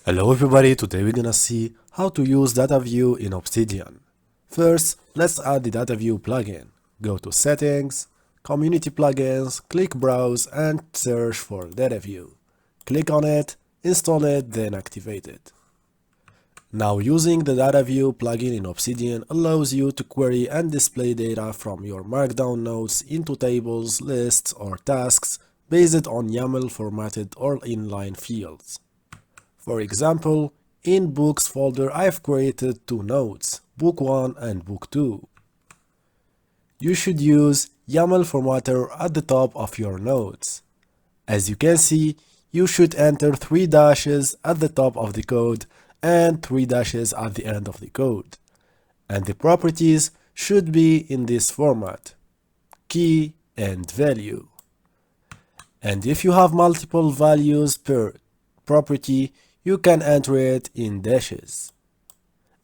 Hello everybody, today we're gonna see how to use Dataview in Obsidian. First, let's add the Dataview plugin. Go to Settings, Community Plugins, click Browse and search for Dataview. Click on it, install it, then activate it. Now using the Dataview plugin in Obsidian allows you to query and display data from your Markdown notes into tables, lists, or tasks based on YAML formatted or inline fields. For example, in Books folder I've created two notes, Book 1 and Book 2. You should use YAML formatter at the top of your notes. As you can see, you should enter 3 dashes at the top of the code and 3 dashes at the end of the code. And the properties should be in this format, key and value. And if you have multiple values per property, you can enter it in dashes,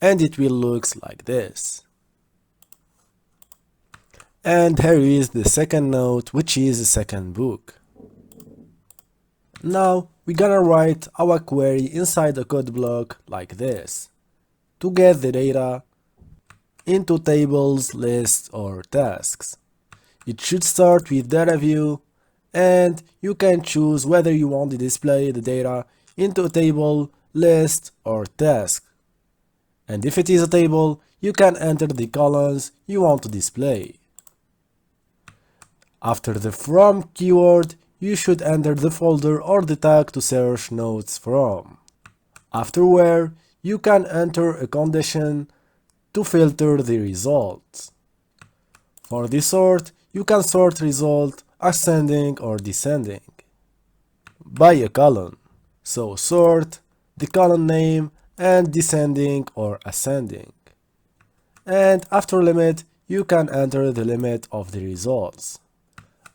and it will look like this. And here is the second note, which is the second book. Now we're gonna write our query inside a code block like this to get the data into tables, lists, or tasks. It should start with Dataview, and you can choose whether you want to display the data into a table, list, or task. And if it is a table, you can enter the columns you want to display. After the from keyword, you should enter the folder or the tag to search notes from. After where, you can enter a condition to filter the results. For the sort, you can sort result ascending or descending by a column. So sort the column name and descending or ascending. And after limit, you can enter the limit of the results.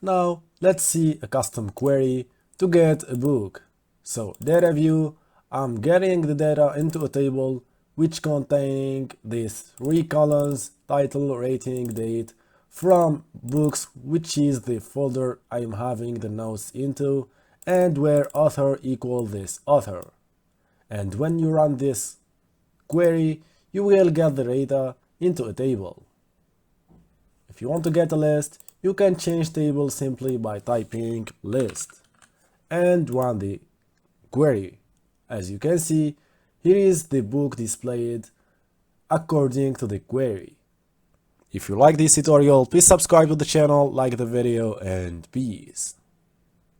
Now let's see a custom query to get a book. So Dataview, I'm getting the data into a table which containing these 3 columns, title, rating, date, from books, which is the folder I'm having the notes into, and where author equal this author. And when you run this query, you will get the data into a table. If you want to get a list, you can change table simply by typing list and run the query. As you can see, here is the book displayed according to the query. If you like this tutorial, please subscribe to the channel, like the video, and peace.